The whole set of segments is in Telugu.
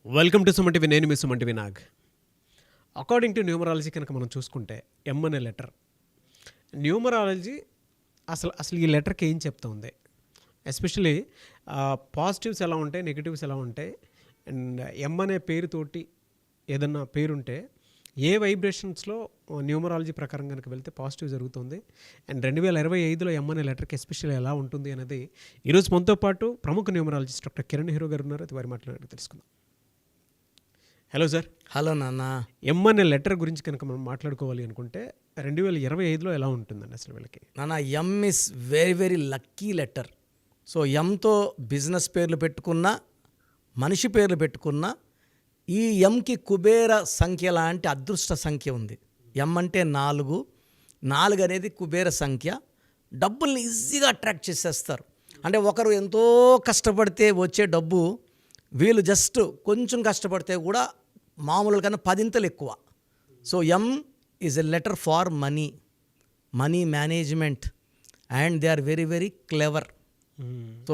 Welcome to Suman TV. నేను మీ Suman TV Nag. According to numerology కనుక మనం చూసుకుంటే ఎం అనే లెటర్, న్యూమరాలజీ అసలు ఈ లెటర్కి ఏం చెప్తుంది, ఎస్పెషలీ పాజిటివ్స్ ఎలా ఉంటాయి, నెగిటివ్స్ ఎలా ఉంటాయి, అండ్ ఎం అనే పేరుతోటి ఏదన్నా పేరుంటే ఏ వైబ్రేషన్స్లో న్యూమరాలజీ ప్రకారం కనుక వెళ్తే పాజిటివ్ జరుగుతుంది, అండ్ 2025లో ఎం అనే లెటర్కి ఎస్పెషల్లీ ఎలా ఉంటుంది అనేది ఈరోజు మనతో పాటు ప్రముఖ న్యూమరాలజిస్ట్ డాక్టర్ కిరణ్ హీరో గారు ఉన్నారు. అది వారి మాట్లాడి తెలుసుకుందాం. Hello sir. హలో నాన్న. ఎం అనే లెటర్ గురించి కనుక మనం మాట్లాడుకోవాలి అనుకుంటే 2025లో ఎలా ఉంటుందండి అసలు వీళ్ళకి? నాన్న, M is very very lucky letter. So ఎంతో బిజినెస్ పేర్లు పెట్టుకున్నా, మనిషి పేర్లు పెట్టుకున్నా, ఈ ఎంకి కుబేర సంఖ్య లాంటి అదృష్ట సంఖ్య ఉంది. ఎం అంటే 4. 4 అనేది కుబేర సంఖ్య. డబ్బుల్ని ఈజీగా అట్రాక్ట్ చేసేస్తారు. అంటే ఒకరు ఎంతో కష్టపడితే వచ్చే డబ్బు వీళ్ళు జస్ట్ కొంచెం కష్టపడితే కూడా మామూలు కన్నా 10 ఎక్కువ. So M is a letter for money management, and they are very very clever. So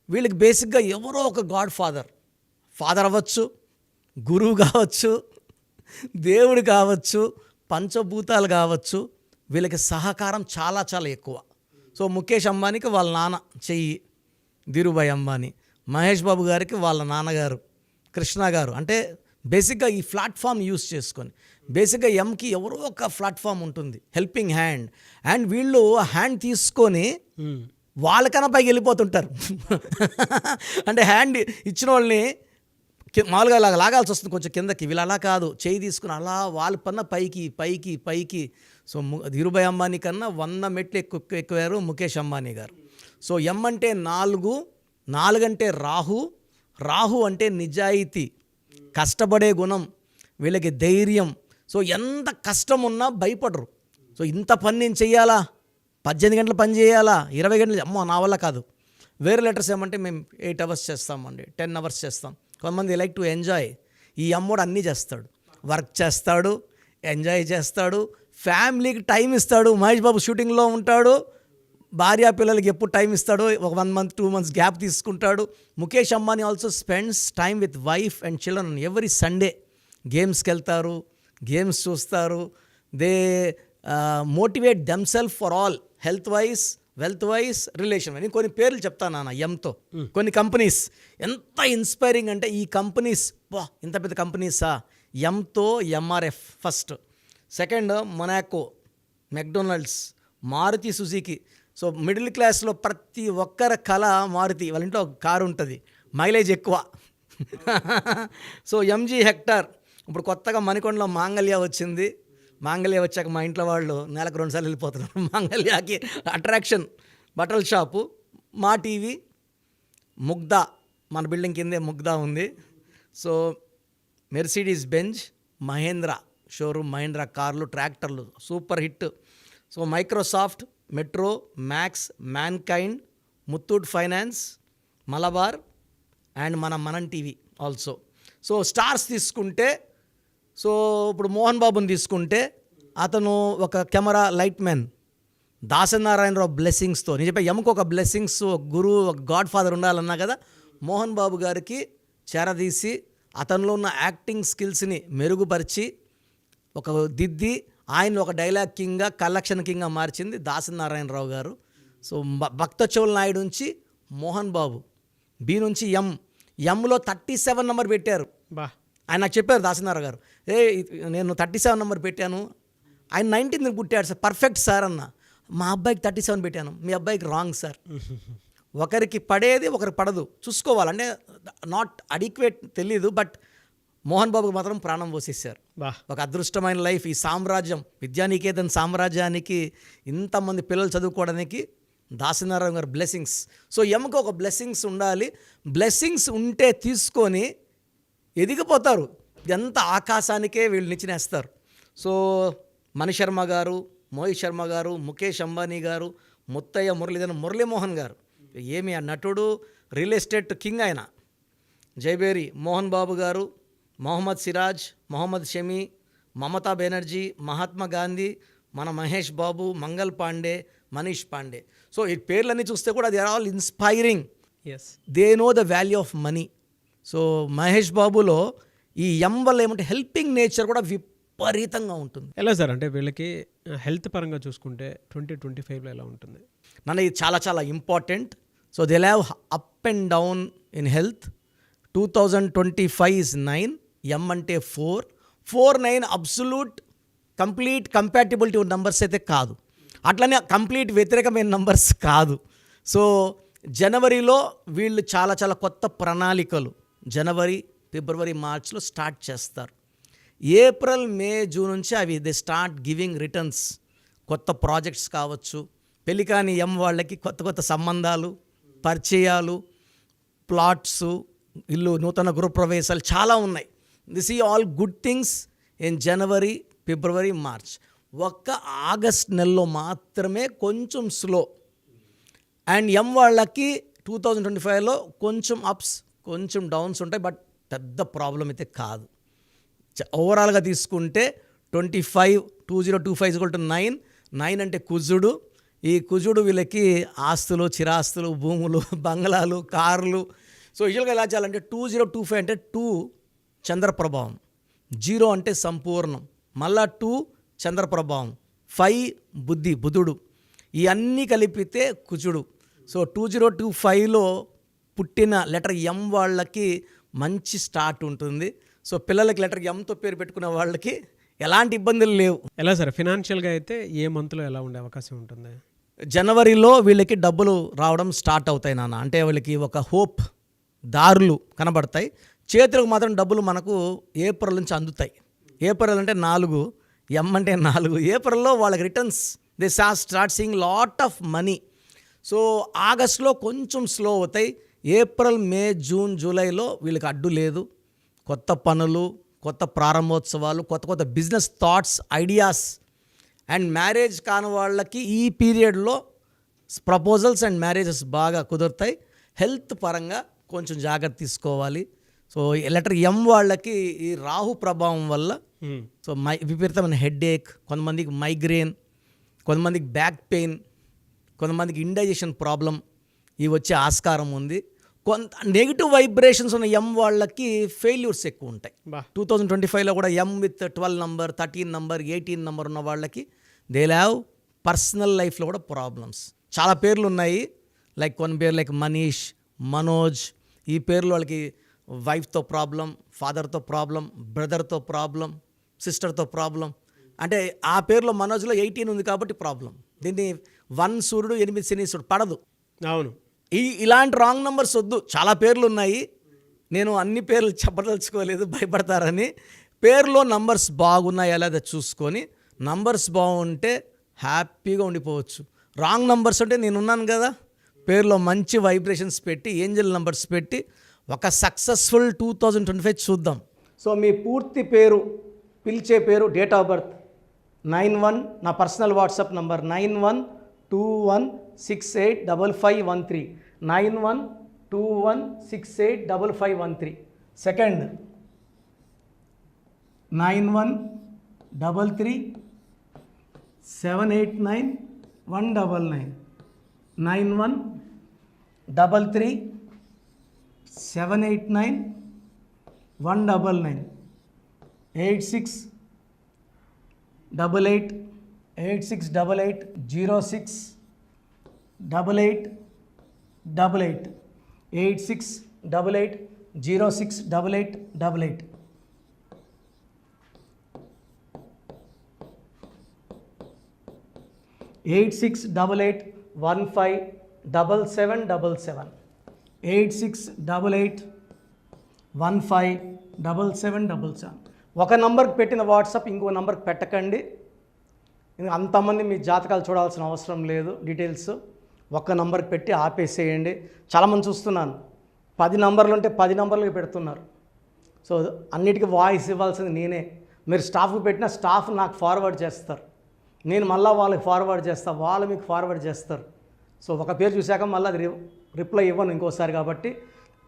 వీళ్ళకి బేసిక్గా ఎవరో ఒక గాడ్ ఫాదర్ అవ్వచ్చు, గురువు కావచ్చు, దేవుడు కావచ్చు, పంచభూతాలు కావచ్చు, వీళ్ళకి సహకారం చాలా చాలా ఎక్కువ. సో ముఖేష్ అంబానీకి వాళ్ళ నాన్న చెయ్యి ధీరుభాయ్ అంబానీ, మహేష్ బాబు గారికి వాళ్ళ నాన్నగారు కృష్ణ గారు. అంటే బేసిక్గా ఈ ప్లాట్ఫామ్ యూస్ చేసుకొని బేసిక్గా ఎంకి ఎవరో ఒక ప్లాట్ఫామ్ ఉంటుంది, హెల్పింగ్ హ్యాండ్, అండ్ వీళ్ళు హ్యాండ్ తీసుకొని వాళ్ళకన్నా పైకి వెళ్ళిపోతుంటారు. అంటే హ్యాండ్ ఇచ్చిన వాళ్ళని మామూలుగా అలా లాగాల్సి వస్తుంది కొంచెం కిందకి, వీళ్ళు అలా కాదు, చేయి తీసుకుని అలా వాళ్ళ పన్న పైకి. సో ధీరుభాయ్ అంబానీ కన్నా 100 మెట్లు ఎక్కువారు ముఖేష్ అంబానీ గారు. సో ఎం అంటే 4 అంటే రాహు అంటే నిజాయితీ, కష్టపడే గుణం, వీళ్ళకి ధైర్యం. సో ఎంత కష్టం ఉన్నా భయపడరు. సో ఇంత పని నేను చెయ్యాలా, 18 గంటలు పని చేయాలా, 20 గంటలు, అమ్మో నా వల్ల కాదు. వేరే లెటర్స్ ఏమంటే మేము 8 అవర్స్ చేస్తామండి, 10 అవర్స్ చేస్తాం. కొంతమంది లైక్ టు ఎంజాయ్. ఈ అమ్మోడు అన్నీ చేస్తాడు, వర్క్ చేస్తాడు, ఎంజాయ్ చేస్తాడు, ఫ్యామిలీకి టైం ఇస్తాడు. మహేష్ బాబు షూటింగ్లో ఉంటాడు, భార్య పిల్లలకి ఎప్పుడు టైం ఇస్తాడో, ఒక 1 month 2 months గ్యాప్ తీసుకుంటాడు. Mukesh Ambani also spends time with wife and children every Sunday. గేమ్స్కి వెళ్తారు, గేమ్స్ చూస్తారు. They motivate themselves for all, health wise, wealth wise, relation. నేను కొన్ని పేర్లు చెప్తాను నాన్న ఎంతో. కొన్ని కంపెనీస్ ఎంత ఇన్స్పైరింగ్ అంటే, ఈ కంపెనీస్ ఇంత పెద్ద కంపెనీసా. ఎంతో MRF first, second Monaco, McDonald's, Maruti Suzuki. So middle క్లాస్లో ప్రతి ఒక్కరి కళ మారుతి, వాళ్ళ ఇంట్లో ఒక కారు ఉంటుంది, మైలేజ్ ఎక్కువ. So MG Hector. ఇప్పుడు కొత్తగా మణికొండలో మాంగళ్య వచ్చింది. మాంగళ్య వచ్చాక మా ఇంట్లో వాళ్ళు నెలకు 2 సార్లు వెళ్ళిపోతున్నారు మాంగళ్యాకి. అట్రాక్షన్, బట్టల షాపు. మా టీవీ, ముగ్ధా, మన బిల్డింగ్ కిందే ముగ్ధా ఉంది. So Mercedes Benz, Mahindra showroom, Mahindra కార్లు, ట్రాక్టర్లు super hit. So Microsoft, Metro, Max, Mankind, Muthoot Finance, Malabar, and మనం టీవీ ఆల్సో. సో స్టార్స్ తీసుకుంటే, సో ఇప్పుడు మోహన్ బాబుని తీసుకుంటే అతను ఒక కెమెరా లైట్ మ్యాన్. దాసనారాయణరావు బ్లెస్సింగ్స్తో, నేను చెప్పే ఎముక ఒక బ్లెస్సింగ్స్, ఒక గురువు, ఒక గాడ్ ఫాదర్ ఉండాలన్నా కదా, మోహన్ బాబు గారికి చేరదీసి అతనిలో ఉన్న యాక్టింగ్ స్కిల్స్ని మెరుగుపరిచి ఒక దిద్ది ఆయన ఒక డైలాగ్ కింగ్గా, కలెక్షన్ కింగ్గా మార్చింది దాసనారాయణరావు గారు. సో భక్తచోళ నాయుడు నుంచి మోహన్ బాబు, బి నుంచి ఎంలో 37 నెంబర్ పెట్టారు. ఆయన నాకు చెప్పారు దాసనారాయణ గారు, నేను 37 నెంబర్ పెట్టాను, ఆయన 19 పుట్టాడు సార్, పర్ఫెక్ట్ సార్ అన్న. మా అబ్బాయికి 37 పెట్టాను, మీ అబ్బాయికి రాంగ్ సార్. ఒకరికి పడేది ఒకరికి పడదు, చూసుకోవాలంటే నాట్ అడిక్వేట్ తెలీదు, బట్ మోహన్ బాబుకి మాత్రం ప్రాణం పోసేసారు. ఒక అదృష్టమైన లైఫ్. ఈ సామ్రాజ్యం, విద్యానికేతన్ సామ్రాజ్యానికి ఇంతమంది పిల్లలు చదువుకోవడానికి దాసనారాయణ గారు బ్లెస్సింగ్స్. సో ఎముక ఒక బ్లెస్సింగ్స్ ఉండాలి. బ్లెస్సింగ్స్ ఉంటే తీసుకొని ఎదిగిపోతారు, ఎంత ఆకాశానికే వీళ్ళు నిచ్చినేస్తారు. సో మణిశర్మ గారు, మోహిత్ శర్మ గారు, ముఖేష్ అంబానీ గారు, ముత్తయ్య మురళీమోహన్ గారు, ఏమి ఆ నటుడు, రియల్ ఎస్టేట్ కింగ్ ఆయన. జైబేరి మోహన్ బాబు గారు, మొహమ్మద్ సిరాజ్, మొహమ్మద్ షమి, మమతా బెనర్జీ, మహాత్మా గాంధీ, మన మహేష్ బాబు, మంగల్ పాండే, మనీష్ పాండే. సో ఈ పేర్లన్నీ చూస్తే కూడా they are all inspiring. They know the value of money. So Mahesh బాబులో ఈ ఎం వల్ల ఏమంటే హెల్పింగ్ నేచర్ కూడా విపరీతంగా ఉంటుంది. ఎలా సార్ అంటే వీళ్ళకి హెల్త్ పరంగా చూసుకుంటే 2025లో ఎలా ఉంటుంది? నన్ను ఇది చాలా చాలా important. So they have up and down in health. 2025 is 9, ఎం అంటే 4, 9 అబ్సల్యూట్ కంప్లీట్ కంపాటిబిలిటీ ఉన్న నంబర్స్ అయితే కాదు, అట్లనే కంప్లీట్ వ్యతిరేకమైన నంబర్స్ కాదు. సో జనవరిలో వీళ్ళు చాలా చాలా కొత్త ప్రణాళికలు జనవరి, ఫిబ్రవరి, మార్చ్లో స్టార్ట్ చేస్తారు. ఏప్రిల్, మే, జూన్ నుంచి అవి దే స్టార్ట్ గివింగ్ రిటర్న్స్. కొత్త ప్రాజెక్ట్స్ కావచ్చు, పెళ్లి కాని ఎం వాళ్ళకి కొత్త కొత్త సంబంధాలు, పరిచయాలు, ప్లాట్స్, ఇల్లు, నూతన గృహప్రవేశాలు చాలా ఉన్నాయి. దిస్ ఈ all good things in January, February, March. ఒక్క ఆగస్ట్ నెలలో మాత్రమే కొంచెం స్లో. అండ్ ఎం వాళ్ళకి 2025లో కొంచెం అప్స్, కొంచెం డౌన్స్ ఉంటాయి, బట్ పెద్ద ప్రాబ్లం అయితే కాదు. ఓవరాల్గా తీసుకుంటే 2025 9 అంటే కుజుడు. ఈ కుజుడు వీళ్ళకి ఆస్తులు, చిరాస్తులు, భూములు, బంగ్లాలు, కార్లు. సో యూజువల్గా ఎలా చేయాలంటే 2025 అంటే 2 చంద్రప్రభావం, 0 అంటే సంపూర్ణం, మళ్ళా 2 చంద్రప్రభావం, 5 బుధుడు, ఇవన్నీ కలిపితే కుజుడు. సో 2025లో పుట్టిన లెటర్ ఎం వాళ్ళకి మంచి స్టార్ట్ ఉంటుంది. సో పిల్లలకి లెటర్ ఎంతో పేరు పెట్టుకునే వాళ్ళకి ఎలాంటి ఇబ్బందులు లేవు. ఎలా సార్ ఫినాన్షియల్గా అయితే ఏ మంత్లో ఎలా ఉండే అవకాశం ఉంటుంది? జనవరిలో వీళ్ళకి డబ్బులు రావడం స్టార్ట్ అవుతాయి నాన్న. అంటే వీళ్ళకి ఒక హోప్, దారులు కనబడతాయి. చేతులకు మాత్రం డబ్బులు మనకు ఏప్రిల్ నుంచి అందుతాయి. ఏప్రిల్ అంటే 4, ఎం అంటే 4. ఏప్రిల్లో వాళ్ళకి returns they start seeing lot of money. So ఆగస్ట్లో కొంచెం స్లో అవుతాయి. ఏప్రిల్, మే, జూన్, జూలైలో వీళ్ళకి అడ్డు లేదు. కొత్త పనులు, కొత్త ప్రారంభోత్సవాలు, కొత్త కొత్త business thoughts, ideas. And marriage కాని వాళ్ళకి ఈ పీరియడ్లో ప్రపోజల్స్ అండ్ మ్యారేజెస్ బాగా కుదురుతాయి. హెల్త్ పరంగా కొంచెం జాగ్రత్త తీసుకోవాలి. సో లెటర్ ఎం వాళ్ళకి ఈ రాహు ప్రభావం వల్ల సో విపరీతమైన హెడ్ఏక్, కొంతమందికి మైగ్రేన్, కొంతమందికి బ్యాక్ పెయిన్, కొంతమందికి ఇండైజెషన్ ప్రాబ్లం ఇవి వచ్చే ఆస్కారం ఉంది. కొంత నెగిటివ్ వైబ్రేషన్స్ ఉన్న ఎం వాళ్ళకి ఫెయిల్యూర్స్ ఎక్కువ ఉంటాయి. 2025లో కూడా ఎం విత్ 12 నంబర్, 13 నంబర్, 18 నంబర్ ఉన్న వాళ్ళకి దే హ్యావ్ పర్సనల్ లైఫ్లో కూడా ప్రాబ్లమ్స్. చాలా పేర్లు ఉన్నాయి, లైక్ కొన్ని పేర్లు లైక్ మనీష్, మనోజ్. ఈ పేర్లు వాళ్ళకి వైఫ్తో ప్రాబ్లం, ఫాదర్తో ప్రాబ్లం, బ్రదర్తో ప్రాబ్లం, సిస్టర్తో ప్రాబ్లం. అంటే ఆ పేరులో మనోజ్లో 18 ఉంది కాబట్టి ప్రాబ్లం. దీన్ని 1 సూర్యుడు 8 శనీశ్వరుడు పడదు. అవును, ఇలాంటి రాంగ్ నెంబర్స్ వద్దు. చాలా పేర్లు ఉన్నాయి, నేను అన్ని పేర్లు చెప్పదలుచుకోలేదు భయపడతారని. పేర్లో నంబర్స్ బాగున్నాయా లేదా చూసుకొని, నంబర్స్ బాగుంటే హ్యాపీగా ఉండిపోవచ్చు. రాంగ్ నంబర్స్ అంటే నేనున్నాను కదా, పేరులో మంచి వైబ్రేషన్స్ పెట్టి, ఏంజల్ నంబర్స్ పెట్టి ఒక సక్సెస్ఫుల్ 2025 చూద్దాం. సో మీ పూర్తి పేరు, పిలిచే పేరు, డేట్ ఆఫ్ బర్త్ 91, నా personal WhatsApp number 9121685513, 9121685513. Second 9133789199, 9133789199, 8688068888, 8688068888. Eight 8688157777, 8688157777. ఒక నంబర్కి పెట్టిన వాట్సాప్ ఇంకో నంబర్కి పెట్టకండి. అంతమంది మీ జాతకాలు చూడాల్సిన అవసరం లేదు. డీటెయిల్స్ ఒక్క నంబర్కి పెట్టి ఆపేసేయండి. చాలామంది చూస్తున్నాను 10 నంబర్లు ఉంటే 10 నంబర్లకి పెడుతున్నారు. సో అన్నిటికీ వాయిస్ ఇవ్వాల్సింది నేనే. మీరు స్టాఫ్కి పెట్టిన స్టాఫ్ నాకు ఫార్వర్డ్ చేస్తారు, నేను మళ్ళీ వాళ్ళకి ఫార్వర్డ్ చేస్తాను, వాళ్ళు మీకు ఫార్వర్డ్ చేస్తారు. సో ఒక పేరు చూశాక మళ్ళీ అది రిప్లై ఇవ్వను ఇంకోసారి. కాబట్టి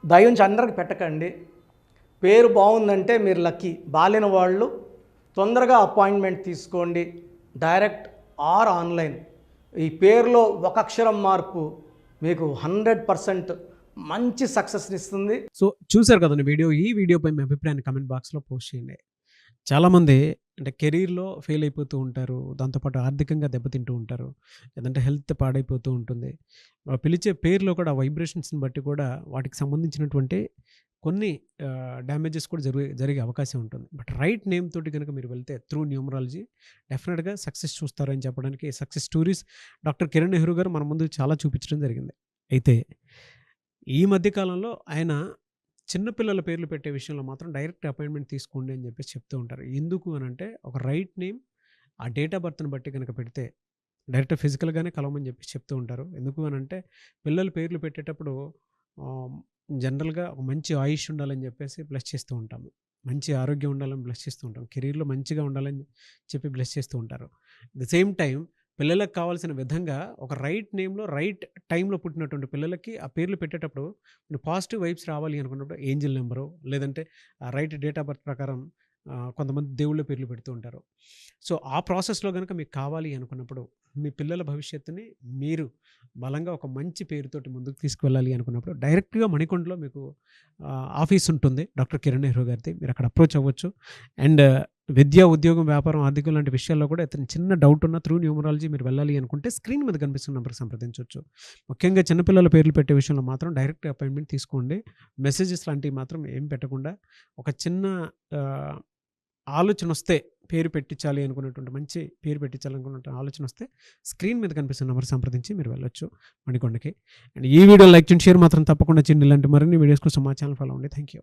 దయించి అందరికి పెట్టకండి. పేరు బాగుందంటే మీరు లక్కీ. బాలేని వాళ్ళు తొందరగా అపాయింట్మెంట్ తీసుకోండి, డైరెక్ట్ ఆర్ ఆన్లైన్. ఈ పేరులో ఒక అక్షరం మార్పు మీకు 100% మంచి సక్సెస్ని ఇస్తుంది. సో చూసారు కదండి వీడియో. ఈ వీడియోపై మీ అభిప్రాయాన్ని కమెంట్ బాక్స్లో పోస్ట్ చేయండి. చాలామంది అంటే కెరీర్లో ఫెయిల్ అయిపోతూ ఉంటారు, దాంతోపాటు ఆర్థికంగా దెబ్బతింటూ ఉంటారు, లేదంటే హెల్త్ పాడైపోతూ ఉంటుంది. పిలిచే పేరులో కూడా వైబ్రేషన్స్ని బట్టి కూడా వాటికి సంబంధించినటువంటి కొన్ని డ్యామేజెస్ కూడా జరిగే అవకాశం ఉంటుంది. బట్ రైట్ నేమ్ తోటి కనుక మీరు వెళ్తే త్రూ న్యూమరాలజీ డెఫినెట్గా సక్సెస్ చూస్తారని చెప్పడానికి success stories doctor Kiran Nehru గారు మన ముందు చాలా చూపించడం జరిగింది. అయితే ఈ మధ్య కాలంలో ఆయన చిన్నపిల్లల పేర్లు పెట్టే విషయంలో మాత్రం డైరెక్ట్ అపాయింట్మెంట్ తీసుకోండి అని చెప్పేసి చెప్తూ ఉంటారు. ఎందుకు అని అంటే ఒక రైట్ నేమ్ ఆ డేట్ ఆఫ్ బర్త్ని బట్టి కనుక పెడితే డైరెక్ట్ ఫిజికల్గానే కలవమని చెప్పేసి చెప్తూ ఉంటారు. ఎందుకు అని అంటే పిల్లల పేర్లు పెట్టేటప్పుడు జనరల్గా ఒక మంచి ఆయుష్ ఉండాలని చెప్పేసి బ్లెస్ చేస్తూ ఉంటాము, మంచి ఆరోగ్యం ఉండాలని బ్లెస్ చేస్తూ ఉంటాం, కెరీర్లో మంచిగా ఉండాలని చెప్పి బ్లెస్ చేస్తూ ఉంటారు. ద సేమ్ టైం పిల్లలకు కావాల్సిన విధంగా ఒక రైట్ నేమ్లో రైట్ టైంలో పుట్టినటువంటి పిల్లలకి ఆ పేర్లు పెట్టేటప్పుడు పాజిటివ్ వైబ్స్ రావాలి అనుకున్నప్పుడు ఏంజిల్ నెంబరు లేదంటే రైట్ డేట్ ఆఫ్ బర్త్ ప్రకారం కొంతమంది దేవుళ్ళ పేర్లు పెడుతూ ఉంటారు. సో ఆ ప్రాసెస్లో కనుక మీకు కావాలి అనుకున్నప్పుడు మీ పిల్లల భవిష్యత్తుని మీరు బలంగా ఒక మంచి పేరుతోటి ముందుకు తీసుకువెళ్ళాలి అనుకున్నప్పుడు డైరెక్ట్గా మణికొండలో మీకు ఆఫీస్ ఉంటుంది డాక్టర్ కిరణ్ నెహ్రూ గారిది. మీరు అక్కడ అప్రోచ్ అవ్వచ్చు. అండ్ విద్య, ఉద్యోగం, వ్యాపారం, ఆర్థికం లాంటి విషయాల్లో కూడా ఏదైనా చిన్న డౌట్ ఉన్న త్రూ న్యూమరాలజీ మీరు వెళ్ళాలి అనుకుంటే స్క్రీన్ మీద కనిపిస్తున్న నెంబర్కి సంప్రదించవచ్చు. ముఖ్యంగా చిన్నపిల్లల పేర్లు పెట్టే విషయంలో మాత్రం డైరెక్ట్ అపాయింట్మెంట్ తీసుకోండి. మెసేజెస్ లాంటివి మాత్రం ఏం పెట్టకుండా ఒక చిన్న ఆలోచన వస్తే పేరు పెట్టించాలి అనుకున్నటువంటి మంచి పేరు పెట్టించాలనుకున్న ఆలోచన వస్తే స్క్రీన్ మీద కనిపిస్తున్న నెంబర్ సంప్రదించి మీరు వెళ్ళొచ్చు మణికొండకి. అండ్ ఈ వీడియో లైక్ చేయండి, షేర్ మాత్రం తప్పకుండా చేయండి. ఇలాంటి మరిన్ని వీడియోస్ కోసం మా ఛానల్ ఫాలో అవ్వండి. Thank you.